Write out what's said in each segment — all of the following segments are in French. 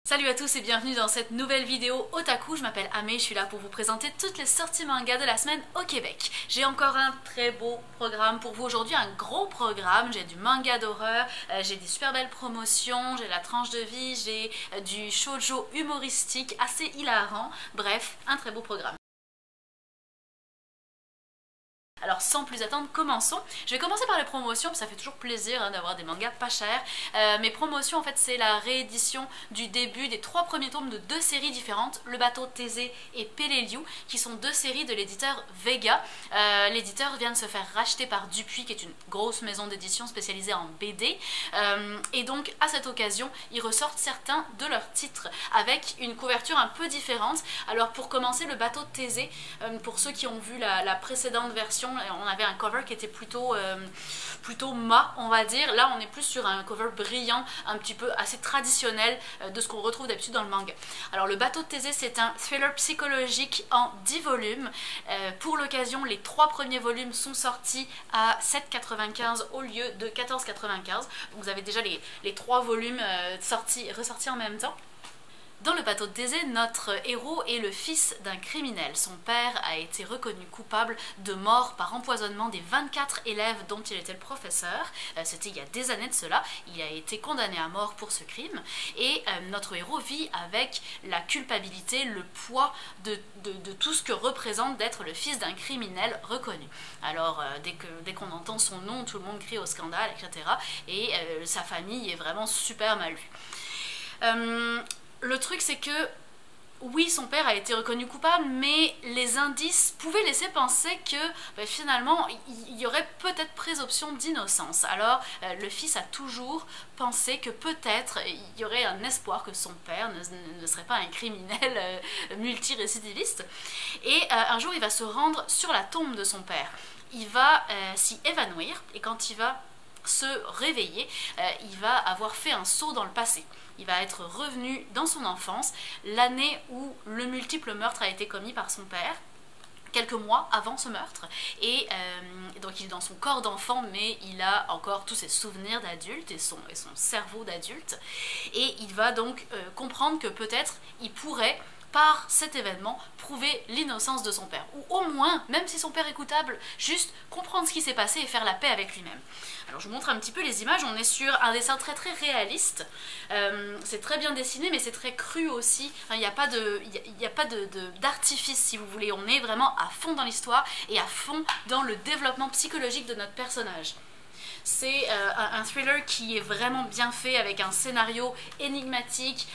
Salut à tous et bienvenue dans cette nouvelle vidéo Otaku. Je m'appelle Ame, je suis là pour vous présenter toutes les sorties manga de la semaine au Québec. J'ai encore un très beau programme pour vous aujourd'hui, un gros programme. J'ai du manga d'horreur, j'ai des super belles promotions, j'ai la tranche de vie, j'ai du shoujo humoristique assez hilarant. Bref, un très beau programme. Alors sans plus attendre, commençons. Je vais commencer par les promotions, ça fait toujours plaisir d'avoir des mangas pas chers. Mes promotions en fait c'est la réédition du début des 3 premiers tomes de 2 séries différentes, Le Bateau Thésée et Peleliu, qui sont 2 séries de l'éditeur Vega. L'éditeur vient de se faire racheter par Dupuis, qui est une grosse maison d'édition spécialisée en BD. Et donc à cette occasion, ils ressortent certains de leurs titres avec une couverture un peu différente. Alors pour commencer, Le Bateau Thésée, pour ceux qui ont vu la précédente version, on avait un cover qui était plutôt mat, on va dire. Là on est plus sur un cover brillant, un petit peu assez traditionnel de ce qu'on retrouve d'habitude dans le manga. Alors Le Bateau de Thésée, c'est un thriller psychologique en 10 volumes. Pour l'occasion, les 3 premiers volumes sont sortis à 7,95 au lieu de 14,95. Donc vous avez déjà les 3 volumes ressortis en même temps. Dans Le Bateau de Thésée, notre héros est le fils d'un criminel. Son père a été reconnu coupable de mort par empoisonnement des 24 élèves dont il était le professeur. C'était il y a des années de cela. Il a été condamné à mort pour ce crime. Et notre héros vit avec la culpabilité, le poids de tout ce que représente d'être le fils d'un criminel reconnu. Alors dès qu'on entend son nom, tout le monde crie au scandale, etc. Et sa famille est vraiment super mal vue. Le truc c'est que, oui, son père a été reconnu coupable, mais les indices pouvaient laisser penser que finalement il y aurait peut-être présomption d'innocence. Alors le fils a toujours pensé que peut-être il y aurait un espoir que son père ne serait pas un criminel multirécidiviste. Et un jour il va se rendre sur la tombe de son père. Il va s'y évanouir et quand il va se réveiller, il va avoir fait un saut dans le passé. Il va être revenu dans son enfance, l'année où le multiple meurtre a été commis par son père, quelques mois avant ce meurtre, et donc il est dans son corps d'enfant, mais il a encore tous ses souvenirs d'adulte et son cerveau d'adulte, et il va donc comprendre que peut-être il pourrait, par cet événement, prouver l'innocence de son père. Ou au moins, même si son père est coupable, juste comprendre ce qui s'est passé et faire la paix avec lui-même. Alors je vous montre un petit peu les images, on est sur un dessin très très réaliste. C'est très bien dessiné mais c'est très cru aussi. Il n'y a pas d'artifice si vous voulez, on est vraiment à fond dans l'histoire et à fond dans le développement psychologique de notre personnage. C'est un thriller qui est vraiment bien fait avec un scénario énigmatique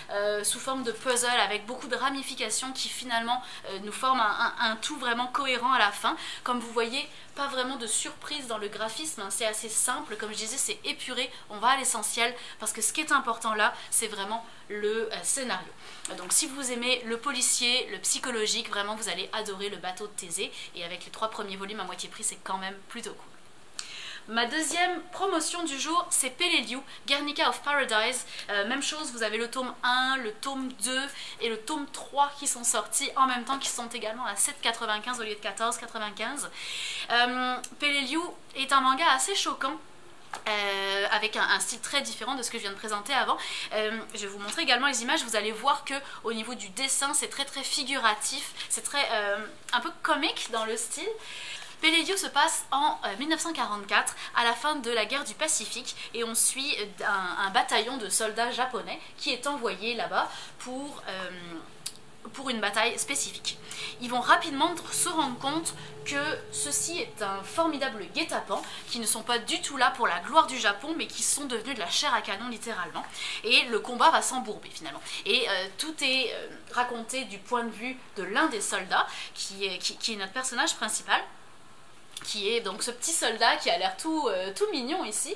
sous forme de puzzle avec beaucoup de ramifications qui finalement nous forment un tout vraiment cohérent à la fin. Comme vous voyez, pas vraiment de surprise dans le graphisme, c'est assez simple, comme je disais c'est épuré, on va à l'essentiel parce que ce qui est important là c'est vraiment le scénario. Donc si vous aimez le policier, le psychologique, vraiment vous allez adorer Le Bateau de Thésée et avec les 3 premiers volumes à moitié prix c'est quand même plutôt cool. Ma deuxième promotion du jour, c'est Peleliu, Guernica of Paradise. Même chose, vous avez le tome 1, le tome 2 et le tome 3 qui sont sortis en même temps, qui sont également à 7,95 au lieu de 14,95. Peleliu est un manga assez choquant. Avec un style très différent de ce que je viens de présenter avant. Je vais vous montrer également les images, vous allez voir que au niveau du dessin c'est très très figuratif, c'est très un peu comique dans le style. Peleliu se passe en 1944, à la fin de la guerre du Pacifique, et on suit un bataillon de soldats japonais qui est envoyé là-bas pour une bataille spécifique. Ils vont rapidement se rendre compte que ceci est un formidable guet-apens, qui ne sont pas du tout là pour la gloire du Japon, mais qui sont devenus de la chair à canon littéralement. Et le combat va s'embourber finalement. Et tout est raconté du point de vue de l'un des soldats, qui est notre personnage principal, qui est donc ce petit soldat qui a l'air tout mignon ici,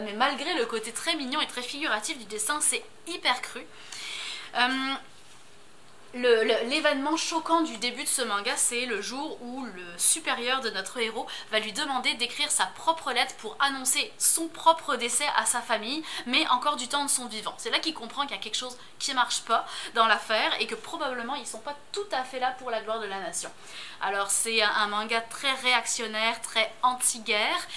mais malgré le côté très mignon et très figuratif du dessin, c'est hyper cru. L'événement choquant du début de ce manga, c'est le jour où le supérieur de notre héros va lui demander d'écrire sa propre lettre pour annoncer son propre décès à sa famille, mais encore du temps de son vivant. C'est là qu'il comprend qu'il y a quelque chose qui ne marche pas dans l'affaire et que probablement ils ne sont pas tout à fait là pour la gloire de la nation. Alors c'est un manga très réactionnaire, très anti-guerre,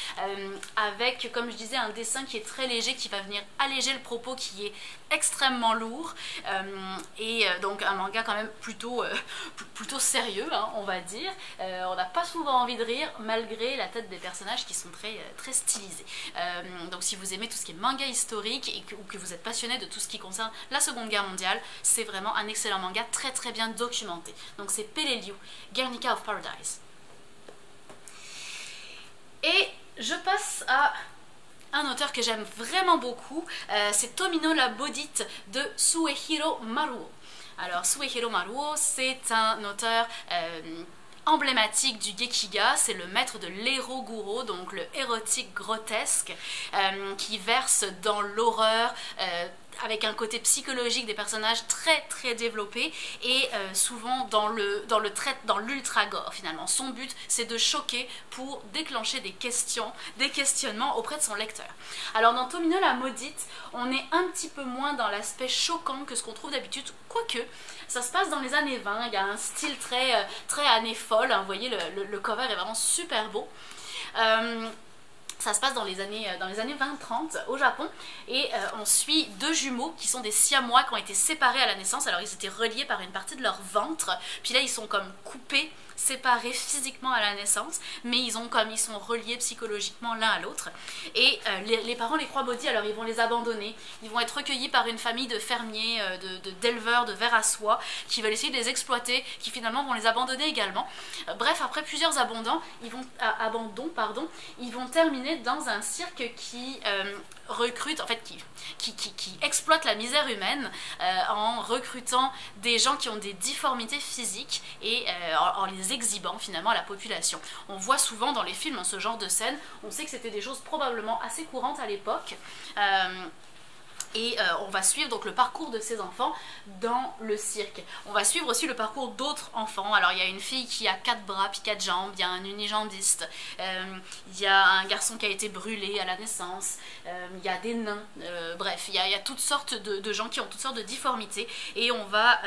avec, comme je disais, un dessin qui est très léger, qui va venir alléger le propos qui est extrêmement lourd et donc un manga quand même plutôt sérieux, hein, on va dire. On n'a pas souvent envie de rire malgré la tête des personnages qui sont très stylisés. Donc si vous aimez tout ce qui est manga historique ou que vous êtes passionné de tout ce qui concerne la Seconde Guerre mondiale, c'est vraiment un excellent manga très bien documenté. Donc c'est Peleliu, Guernica of Paradise. Et je passe à un auteur que j'aime vraiment beaucoup, c'est Tomino la Maudite de Suehiro Maruo. Alors Suehiro Maruo, c'est un auteur emblématique du Gekiga, c'est le maître de l'Eroguro, donc le érotique grotesque, qui verse dans l'horreur, avec un côté psychologique des personnages très développé et souvent dans l'ultra gore finalement. Son but c'est de choquer pour déclencher des questionnements auprès de son lecteur. Alors dans Tomino la Maudite, on est un petit peu moins dans l'aspect choquant que ce qu'on trouve d'habitude, quoique ça se passe dans les années 20, il y a un style très années folles, hein, vous voyez le cover est vraiment super beau. Ça se passe dans les années 20-30 au Japon et on suit deux jumeaux qui sont des siamois qui ont été séparés à la naissance. Alors ils étaient reliés par une partie de leur ventre, puis là ils sont comme coupés, séparés physiquement à la naissance, mais ils sont reliés psychologiquement l'un à l'autre. Et les parents les croient maudits, alors ils vont les abandonner. Ils vont être recueillis par une famille de fermiers, d'éleveurs de vers à soie, qui veulent essayer de les exploiter, qui finalement vont les abandonner également. Bref, après plusieurs abandons, ils vont terminer dans un cirque qui recrute, en fait, qui exploite la misère humaine en recrutant des gens qui ont des difformités physiques et en les exhibant finalement à la population. On voit souvent dans les films ce genre de scène, on sait que c'était des choses probablement assez courantes à l'époque. Et on va suivre donc le parcours de ces enfants dans le cirque. On va suivre aussi le parcours d'autres enfants. Alors il y a une fille qui a 4 bras puis 4 jambes, il y a un unijambiste, il y a un garçon qui a été brûlé à la naissance, il y a des nains, bref, il y a toutes sortes de gens qui ont toutes sortes de difformités et on va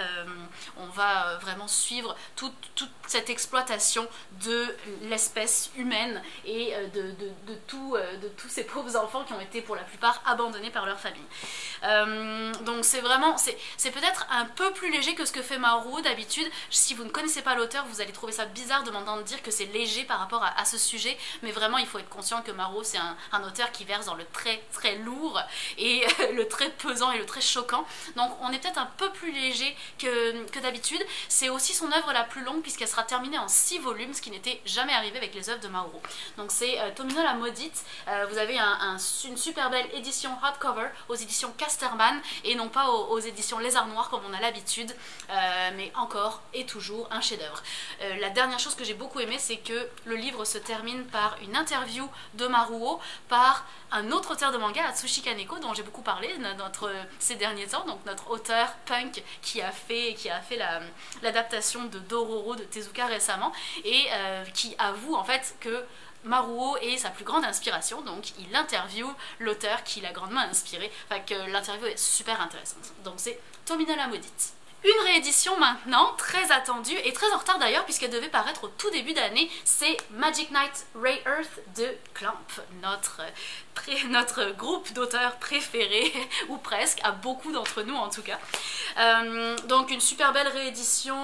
vraiment suivre toute cette exploitation de l'espèce humaine et de tous ces pauvres enfants qui ont été pour la plupart abandonnés par leur famille. Donc c'est peut-être un peu plus léger que ce que fait Maruo d'habitude. Si vous ne connaissez pas l'auteur, vous allez trouver ça bizarre de m'entendre dire que c'est léger par rapport à ce sujet, mais vraiment il faut être conscient que Maruo c'est un auteur qui verse dans le très lourd et le très pesant et le très choquant. Donc on est peut-être un peu plus léger que d'habitude. C'est aussi son œuvre la plus longue puisqu'elle sera terminée en 6 volumes, ce qui n'était jamais arrivé avec les œuvres de Maruo. Donc c'est Tomino la Maudite. Vous avez une super belle édition hardcover aux éditions Casterman et non pas aux éditions Lézard Noir comme on a l'habitude, mais encore et toujours un chef-d'œuvre. La dernière chose que j'ai beaucoup aimé, c'est que le livre se termine par une interview de Maruo par un autre auteur de manga, Atsushi Kaneko, dont j'ai beaucoup parlé ces derniers temps, donc notre auteur punk qui a fait l'adaptation de Dororo de Tezuka récemment et qui avoue en fait que Maruo est sa plus grande inspiration, donc il interviewe l'auteur qui l'a grandement inspiré, enfin que l'interview est super intéressante. Donc c'est Tomino la Maudite. Une réédition maintenant, très attendue et très en retard d'ailleurs puisqu'elle devait paraître au tout début d'année, c'est Magic Knight Ray Earth de Clamp, notre groupe d'auteurs préféré, ou presque, à beaucoup d'entre nous en tout cas. Donc une super belle réédition,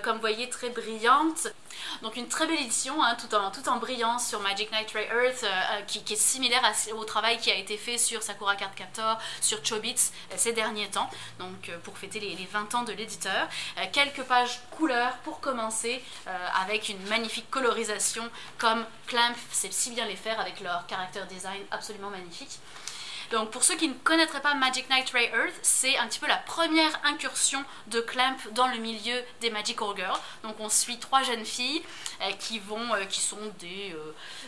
comme vous voyez très brillante. Donc une très belle édition, hein, tout en brillant sur Magic Knight Ray Earth, qui est similaire au travail qui a été fait sur Sakura Card Captor, sur Chobits ces derniers temps, donc pour fêter les 20 ans de l'éditeur. Quelques pages couleurs pour commencer, avec une magnifique colorisation comme Clamp sait si bien les faire avec leur character design absolument magnifique. Donc pour ceux qui ne connaîtraient pas Magic Knight Ray Earth, c'est un petit peu la première incursion de Clamp dans le milieu des Magical Girls. Donc on suit 3 jeunes filles qui sont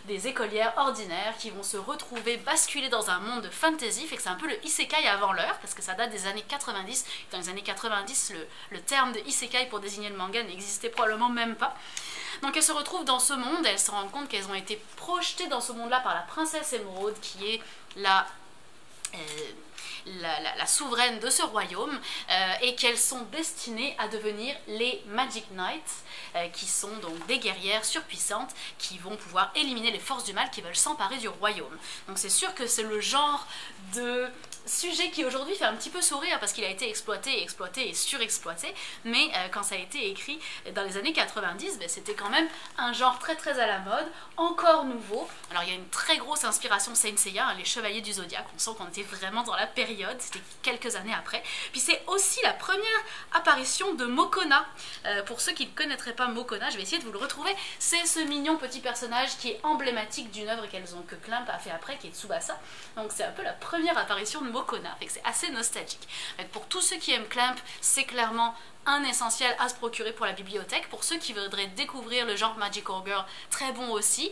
des écolières ordinaires, qui vont se retrouver basculer dans un monde de fantasy, fait que c'est un peu le isekai avant l'heure, parce que ça date des années 90. Dans les années 90, le terme de isekai pour désigner le manga n'existait probablement même pas. Donc elles se retrouvent dans ce monde, elles se rendent compte qu'elles ont été projetées dans ce monde-là par la princesse Émeraude, qui est la souveraine de ce royaume et qu'elles sont destinées à devenir les Magic Knights, qui sont donc des guerrières surpuissantes qui vont pouvoir éliminer les forces du mal qui veulent s'emparer du royaume. Donc c'est sûr que c'est le genre de sujet qui aujourd'hui fait un petit peu sourire parce qu'il a été exploité et surexploité, mais quand ça a été écrit dans les années 90, ben, c'était quand même un genre très à la mode, encore nouveau. Alors il y a une très grosse inspiration Saint Seiya, hein, les Chevaliers du Zodiaque, on sent qu'on était vraiment dans la période, c'était quelques années après. Puis c'est aussi la première apparition de Mokona. Pour ceux qui ne connaîtraient pas Mokona, je vais essayer de vous le retrouver, c'est ce mignon petit personnage qui est emblématique d'une œuvre que Clamp a fait après, qui est Tsubasa. Donc c'est un peu la première apparition de Mokona, fait que c'est assez nostalgique. Donc pour tous ceux qui aiment Clamp, c'est clairement un essentiel à se procurer pour la bibliothèque. Pour ceux qui voudraient découvrir le genre Magical Girl, très bon aussi.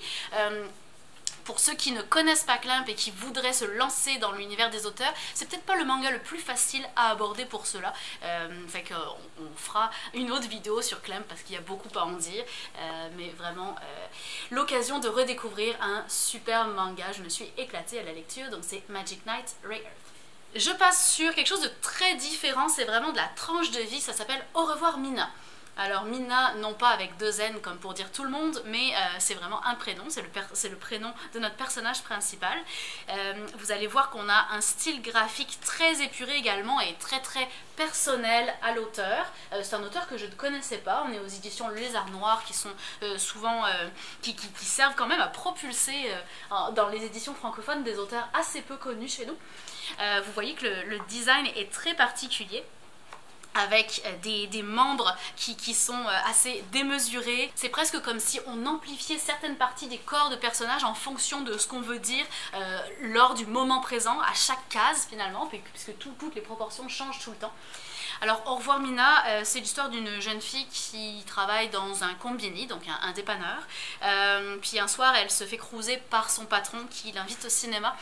Pour ceux qui ne connaissent pas Clamp et qui voudraient se lancer dans l'univers des auteurs, c'est peut-être pas le manga le plus facile à aborder pour cela. Fait qu'on fera une autre vidéo sur Clamp parce qu'il y a beaucoup à en dire. Mais vraiment, l'occasion de redécouvrir un super manga. Je me suis éclatée à la lecture, donc c'est Magic Knight Rare. Je passe sur quelque chose de très différent, c'est vraiment de la tranche de vie, ça s'appelle Au revoir Mina. Alors Mina, non pas avec deux N comme pour dire tout le monde, mais c'est vraiment un prénom, c'est le prénom de notre personnage principal. Vous allez voir qu'on a un style graphique très épuré également et très personnel à l'auteur. C'est un auteur que je ne connaissais pas, on est aux éditions Le Lézard Noir qui sont souvent, qui servent quand même à propulser dans les éditions francophones des auteurs assez peu connus chez nous. Vous voyez que le design est très particulier, avec des membres qui sont assez démesurés. C'est presque comme si on amplifiait certaines parties des corps de personnages en fonction de ce qu'on veut dire lors du moment présent, à chaque case finalement, puisque toutes les proportions changent tout le temps. Alors Au revoir Mina, c'est l'histoire d'une jeune fille qui travaille dans un combini, donc un dépanneur. Puis un soir elle se fait cruiser par son patron qui l'invite au cinéma.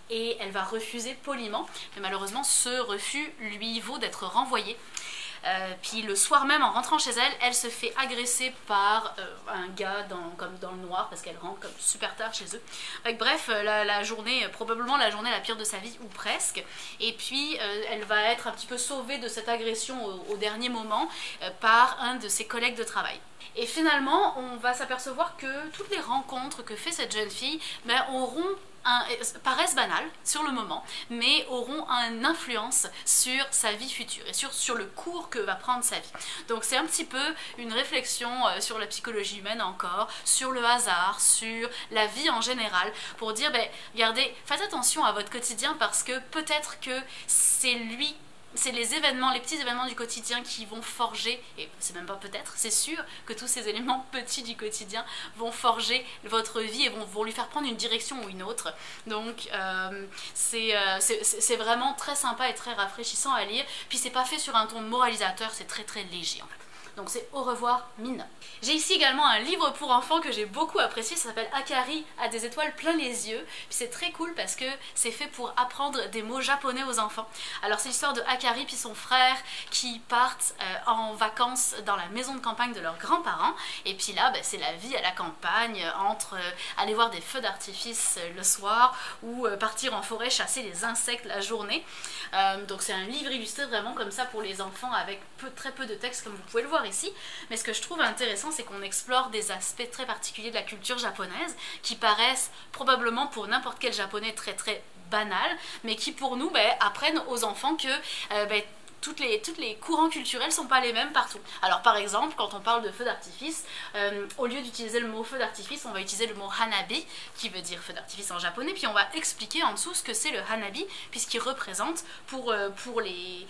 Et elle va refuser poliment, mais malheureusement ce refus lui vaut d'être renvoyée. Puis le soir même, en rentrant chez elle, elle se fait agresser par un gars comme dans le noir, parce qu'elle rentre comme super tard chez eux. Bref, la journée, probablement la journée la pire de sa vie, ou presque. Et puis elle va être un petit peu sauvée de cette agression au dernier moment par un de ses collègues de travail. Et finalement, on va s'apercevoir que toutes les rencontres que fait cette jeune fille paraissent banales sur le moment, mais auront une influence sur sa vie future et sur le cours que va prendre sa vie. Donc c'est un petit peu une réflexion sur la psychologie humaine encore, sur le hasard, sur la vie en général, pour dire, regardez, faites attention à votre quotidien parce que peut-être que c'est les petits événements du quotidien qui vont forger, et c'est même pas peut-être, c'est sûr que tous ces éléments petits du quotidien vont forger votre vie et vont lui faire prendre une direction ou une autre. Donc c'est vraiment très sympa et très rafraîchissant à lire, puis c'est pas fait sur un ton moralisateur, c'est très léger en fait. Donc c'est Au revoir Mina. J'ai ici également un livre pour enfants que j'ai beaucoup apprécié, ça s'appelle Akari a des étoiles plein les yeux. Puis c'est très cool parce que c'est fait pour apprendre des mots japonais aux enfants. Alors c'est l'histoire de Akari puis son frère qui partent en vacances dans la maison de campagne de leurs grands-parents. Et puis là, c'est la vie à la campagne, entre aller voir des feux d'artifice le soir ou partir en forêt chasser les insectes la journée. Donc c'est un livre illustré vraiment comme ça pour les enfants avec très peu de texte comme vous pouvez le voir ici, mais ce que je trouve intéressant c'est qu'on explore des aspects très particuliers de la culture japonaise qui paraissent probablement pour n'importe quel japonais très banal, mais qui pour nous apprennent aux enfants que toutes les courants culturels sont pas les mêmes partout. Alors par exemple, quand on parle de feu d'artifice, au lieu d'utiliser le mot feu d'artifice, on va utiliser le mot hanabi, qui veut dire feu d'artifice en japonais, puis on va expliquer en dessous ce que c'est le hanabi, puisqu'il représente pour les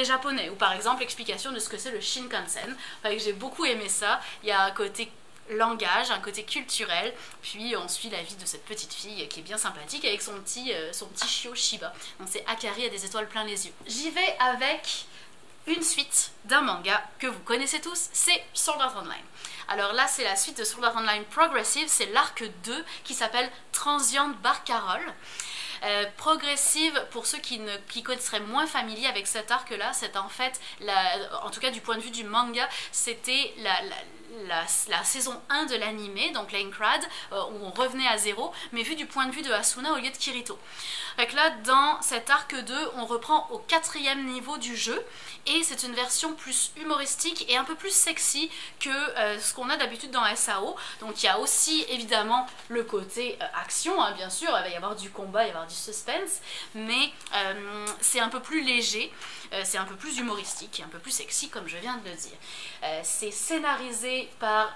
japonais. Ou par exemple, l'explication de ce que c'est le Shinkansen. J'ai beaucoup aimé ça, il y a un côté langage, un côté culturel, puis on suit la vie de cette petite fille qui est bien sympathique avec son petit chiot Shiba. Donc c'est Akari a des étoiles plein les yeux. J'y vais avec une suite d'un manga que vous connaissez tous, c'est Sword Art Online. Alors là c'est la suite de Sword Art Online Progressive, c'est l'arc 2 qui s'appelle Transient Barcarolle. Progressive, pour ceux qui seraient moins familiers avec cet arc là, c'est en fait, en tout cas du point de vue du manga, c'était la saison 1 de l'anime, donc Lanecrad, où on revenait à zéro, mais vu du point de vue de Asuna au lieu de Kirito. Donc là, dans cet arc 2, on reprend au 4e niveau du jeu, et c'est une version plus humoristique et un peu plus sexy que ce qu'on a d'habitude dans SAO. Donc il y a aussi évidemment le côté action, hein, bien sûr, il va y avoir du combat, il va y avoir du suspense, mais c'est un peu plus léger, c'est un peu plus humoristique et un peu plus sexy comme je viens de le dire. C'est scénarisé par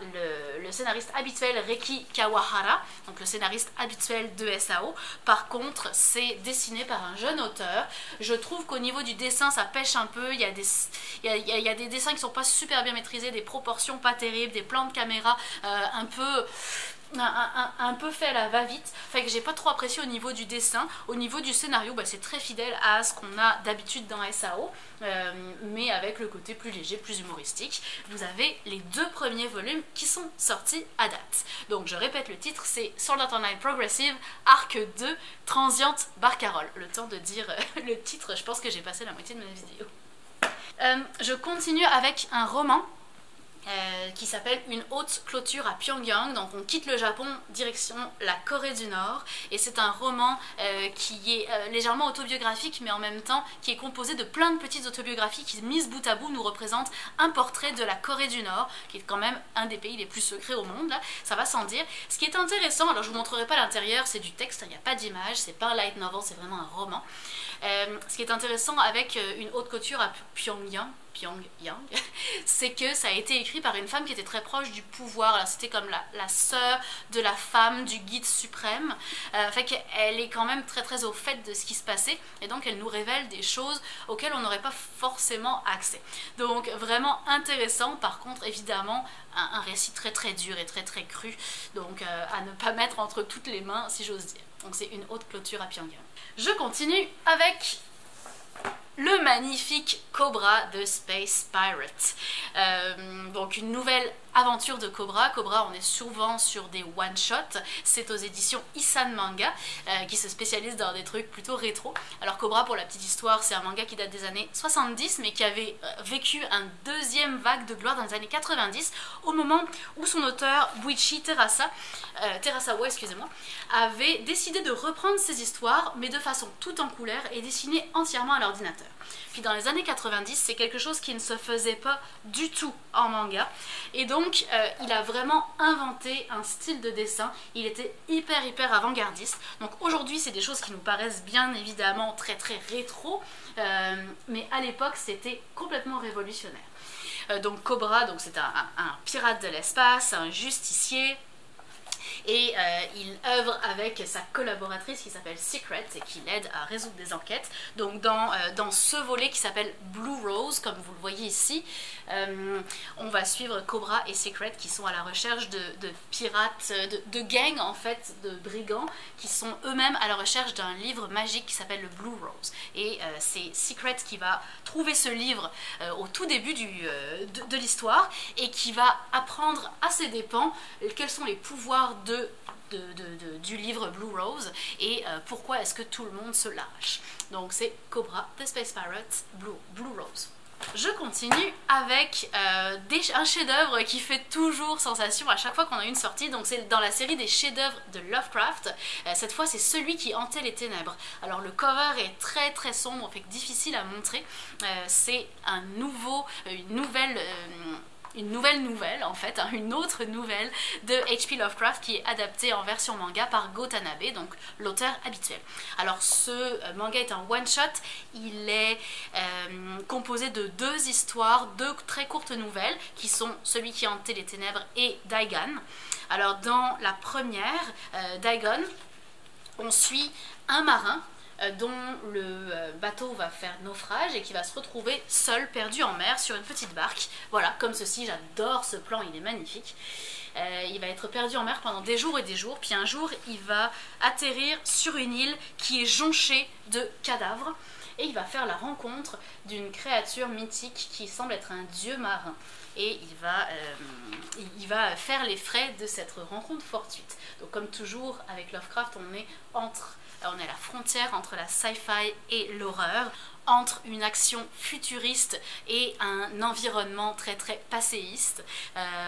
le scénariste habituel Reki Kawahara, donc le scénariste habituel de SAO. Par contre, c'est dessiné par un jeune auteur. Je trouve qu'au niveau du dessin, ça pêche un peu. Il y a des dessins qui sont pas super bien maîtrisés, des proportions pas terribles, des plans de caméra un peu fait à la va-vite, fait que j'ai pas trop apprécié au niveau du dessin. Au niveau du scénario, bah, c'est très fidèle à ce qu'on a d'habitude dans SAO, mais avec le côté plus léger, plus humoristique. Vous avez les 2 premiers volumes qui sont sortis à date. Donc je répète le titre, c'est Sword Art Online Progressive, arc 2, Transient Barcarolle. Le temps de dire le titre, je pense que j'ai passé la moitié de ma vidéo. Je continue avec un roman qui s'appelle Une haute clôture à Pyongyang. Donc on quitte le Japon direction la Corée du Nord, et c'est un roman qui est légèrement autobiographique, mais en même temps qui est composé de plein de petites autobiographies qui, mises bout à bout, nous représentent un portrait de la Corée du Nord, qui est quand même un des pays les plus secrets au monde, là, ça va sans dire. Ce qui est intéressant, alors je vous montrerai pas l'intérieur, c'est du texte, il n'y a pas d'image, c'est pas un light novel, c'est vraiment un roman. Ce qui est intéressant avec Une haute clôture à Pyongyang, c'est que ça a été écrit par une femme qui était très proche du pouvoir. C'était comme la sœur de la femme du guide suprême, fait qu'elle est quand même très très au fait de ce qui se passait, et donc elle nous révèle des choses auxquelles on n'aurait pas forcément accès. Donc vraiment intéressant. Par contre, évidemment, un récit très très dur et très très cru, donc à ne pas mettre entre toutes les mains, si j'ose dire. Donc c'est Une haute clôture à Pyongyang. Je continue avec le magnifique Cobra de Space Pirate. Donc une nouvelle aventure de Cobra. Cobra, on est souvent sur des one-shots. C'est aux éditions Isan Manga, qui se spécialise dans des trucs plutôt rétro. Alors Cobra, pour la petite histoire, c'est un manga qui date des années 70, mais qui avait vécu un deuxième vague de gloire dans les années 90, au moment où son auteur, Buichi Terasawa, excusez-moi, avait décidé de reprendre ses histoires, mais de façon tout en couleur et dessinée entièrement à l'ordinateur. Puis dans les années 90, c'est quelque chose qui ne se faisait pas du tout en manga, et donc il a vraiment inventé un style de dessin. Il était hyper avant-gardiste. Donc aujourd'hui, c'est des choses qui nous paraissent bien évidemment très très rétro, mais à l'époque c'était complètement révolutionnaire. Donc Cobra, donc c'est un pirate de l'espace, un justicier, et il œuvre avec sa collaboratrice qui s'appelle Secret et qui l'aide à résoudre des enquêtes. Donc dans ce volet qui s'appelle Blue Rose, comme vous le voyez ici, on va suivre Cobra et Secret qui sont à la recherche de pirates, de gangs en fait, de brigands qui sont eux-mêmes à la recherche d'un livre magique qui s'appelle le Blue Rose. Et c'est Secret qui va trouver ce livre au tout début de l'histoire, et qui va apprendre à ses dépens quels sont les pouvoirs du livre Blue Rose, et pourquoi est-ce que tout le monde se lâche. Donc c'est Cobra, The Space Pirate, Blue Rose. Je continue avec un chef-d'œuvre qui fait toujours sensation à chaque fois qu'on a une sortie. Donc c'est dans la série des chefs-d'œuvre de Lovecraft. Cette fois, c'est Celui qui hantait les ténèbres. Alors le cover est très très sombre, fait que difficile à montrer. C'est une nouvelle en fait, hein, une autre nouvelle de H.P. Lovecraft qui est adaptée en version manga par Go Tanabe, donc l'auteur habituel. Alors ce manga est un one-shot, il est composé de 2 histoires, 2 très courtes nouvelles qui sont Celui qui hantait les ténèbres et Daigon. Alors dans la première, Daigon, on suit un marin dont le bateau va faire naufrage et qui va se retrouver seul, perdu en mer, sur une petite barque. Voilà, comme ceci, j'adore ce plan, il est magnifique. Il va être perdu en mer pendant des jours et des jours, puis un jour, il va atterrir sur une île qui est jonchée de cadavres, et il va faire la rencontre d'une créature mythique qui semble être un dieu marin. Et il va faire les frais de cette rencontre fortuite. Donc comme toujours avec Lovecraft, on est à la frontière entre la sci-fi et l'horreur. entre une action futuriste et un environnement très passéiste.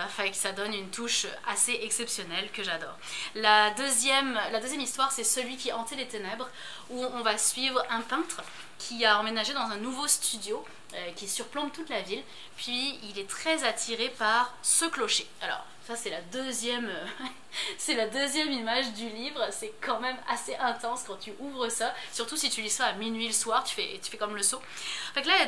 Enfin, que ça donne une touche assez exceptionnelle que j'adore. La deuxième histoire, c'est Celui qui hantait les ténèbres, où on va suivre un peintre qui a emménagé dans un nouveau studio qui surplombe toute la ville, puis il est très attiré par ce clocher. Alors ça c'est la deuxième c'est la deuxième image du livre, c'est quand même assez intense quand tu ouvres ça, surtout si tu lis ça à minuit le soir, tu fais comme le saut. Fait que là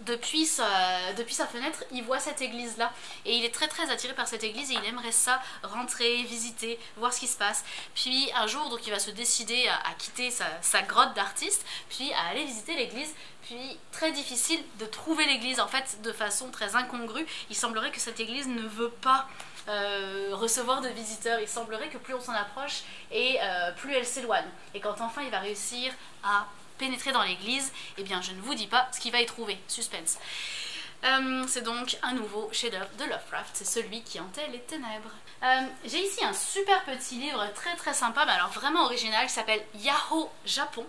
depuis sa fenêtre, il voit cette église là et il est très attiré par cette église et il aimerait ça rentrer, visiter, voir ce qui se passe. Puis un jour, donc il va se décider à quitter sa grotte d'artiste, puis à aller visiter l'église. Puis très difficile de trouver l'église en fait de façon très incongrue. Il semblerait que cette église ne veut pas recevoir de visiteurs. Il semblerait que plus on s'en approche et plus elle s'éloigne. Et quand enfin il va réussir à pénétrer dans l'église, eh bien je ne vous dis pas ce qu'il va y trouver, suspense. C'est donc un nouveau chef-d'œuvre de Lovecraft, c'est Celui qui hantait les ténèbres. J'ai ici un super petit livre très sympa, mais alors vraiment original, qui s'appelle Yahoo Japon.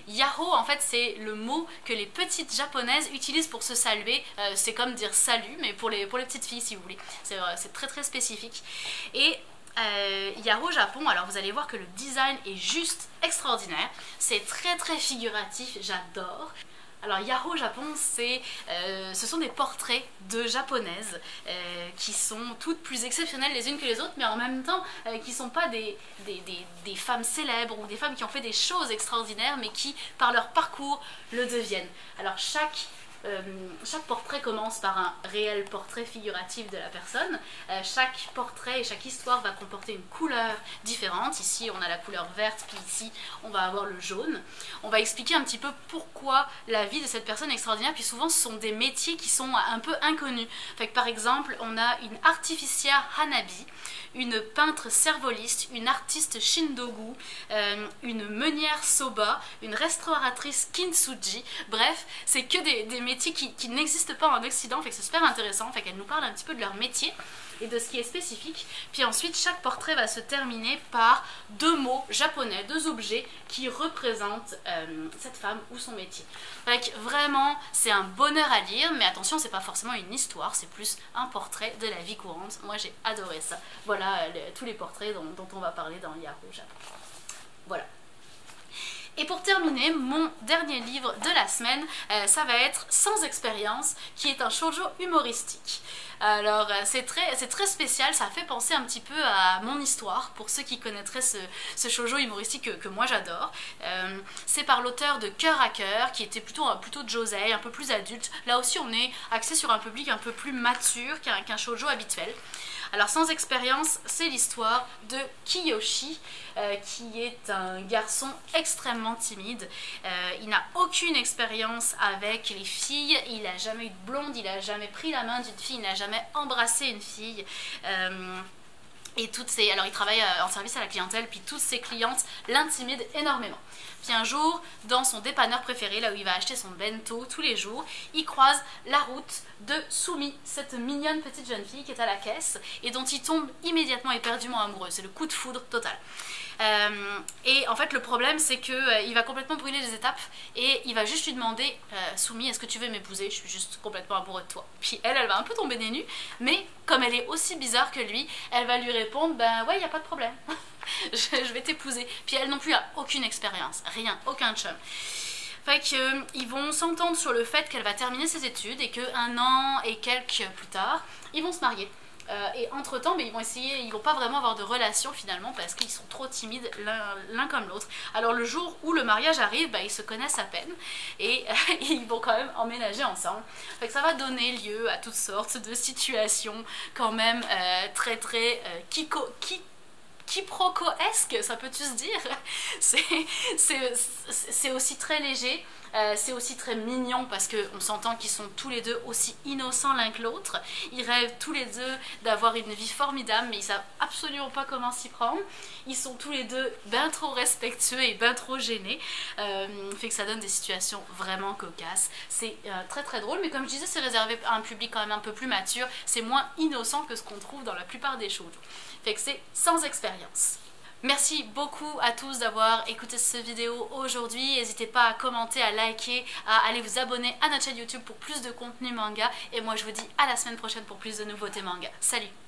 Yahoo en fait c'est le mot que les petites japonaises utilisent pour se saluer, c'est comme dire salut mais pour les petites filles si vous voulez, c'est très spécifique. Et Yahoo Japon, alors vous allez voir que le design est juste extraordinaire, c'est très figuratif, j'adore. Alors Yahoo Japon, ce sont des portraits de japonaises qui sont toutes plus exceptionnelles les unes que les autres, mais en même temps qui ne sont pas des femmes célèbres ou des femmes qui ont fait des choses extraordinaires, mais qui par leur parcours le deviennent. Alors chaque portrait commence par un réel portrait figuratif de la personne. Chaque portrait et chaque histoire va comporter une couleur différente. Ici on a la couleur verte, puis ici on va avoir le jaune. On va expliquer un petit peu pourquoi la vie de cette personne est extraordinaire, puis souvent ce sont des métiers qui sont un peu inconnus. Fait que par exemple on a une artificière hanabi, une peintre cervoliste, une artiste shindogu, une meunière soba, une restauratrice kintsugi. Bref, c'est que des métiers qui n'existent pas en Occident, fait que c'est super intéressant, fait qu'elle nous parle un petit peu de leur métier et de ce qui est spécifique. Puis ensuite chaque portrait va se terminer par deux mots japonais, deux objets qui représentent cette femme ou son métier. Fait que vraiment c'est un bonheur à lire, mais attention, c'est pas forcément une histoire, c'est plus un portrait de la vie courante. Moi j'ai adoré ça. Voilà tous les portraits dont on va parler dans Yahoo Japon. Voilà. Et pour terminer, mon dernier livre de la semaine, ça va être Sans expérience, qui est un shoujo humoristique. Alors c'est très spécial, ça fait penser un petit peu à mon histoire, pour ceux qui connaîtraient ce shoujo humoristique que moi j'adore. C'est par l'auteur de Cœur à Cœur, qui était plutôt josei, un peu plus adulte. Là aussi on est axé sur un public un peu plus mature qu'un shoujo habituel. Alors Sans expérience, c'est l'histoire de Kiyoshi, qui est un garçon extrêmement timide. Il n'a aucune expérience avec les filles, il n'a jamais eu de blonde, il n'a jamais pris la main d'une fille, il n'a jamais embrassé une fille. Alors il travaille en service à la clientèle, puis toutes ses clientes l'intimident énormément. Puis un jour, dans son dépanneur préféré, là où il va acheter son bento tous les jours, il croise la route de Sumi, cette mignonne petite jeune fille qui est à la caisse et dont il tombe immédiatement éperdument amoureux. C'est le coup de foudre total. Et en fait le problème c'est que il va complètement brûler les étapes et il va juste lui demander Sumi, est-ce que tu veux m'épouser, je suis juste complètement amoureux de toi. Puis elle va un peu tomber des nues, mais comme elle est aussi bizarre que lui, elle va lui répondre ben ouais, y a pas de problème. je vais t'épouser. Puis elle non plus a aucune expérience, rien, aucun chum. Fait qu'ils vont s'entendre sur le fait qu'elle va terminer ses études et qu'un an et quelques plus tard, ils vont se marier. Et entre temps, ils vont pas vraiment avoir de relation finalement parce qu'ils sont trop timides l'un comme l'autre. Alors le jour où le mariage arrive, ils se connaissent à peine et ils vont quand même emménager ensemble. Fait que ça va donner lieu à toutes sortes de situations quand même très quiproquesque, ça peut-tu se dire. C'est aussi très léger, c'est aussi très mignon parce qu'on s'entend qu'ils sont tous les deux aussi innocents l'un que l'autre. Ils rêvent tous les deux d'avoir une vie formidable, mais ils savent absolument pas comment s'y prendre. Ils sont tous les deux ben trop respectueux et ben trop gênés, fait que ça donne des situations vraiment cocasses. C'est très drôle, mais comme je disais, c'est réservé à un public quand même un peu plus mature. C'est moins innocent que ce qu'on trouve dans la plupart des shows. Fait que c'est Sans expérience. Merci beaucoup à tous d'avoir écouté cette vidéo aujourd'hui. N'hésitez pas à commenter, à liker, à aller vous abonner à notre chaîne YouTube pour plus de contenu manga. Et moi je vous dis à la semaine prochaine pour plus de nouveautés manga. Salut!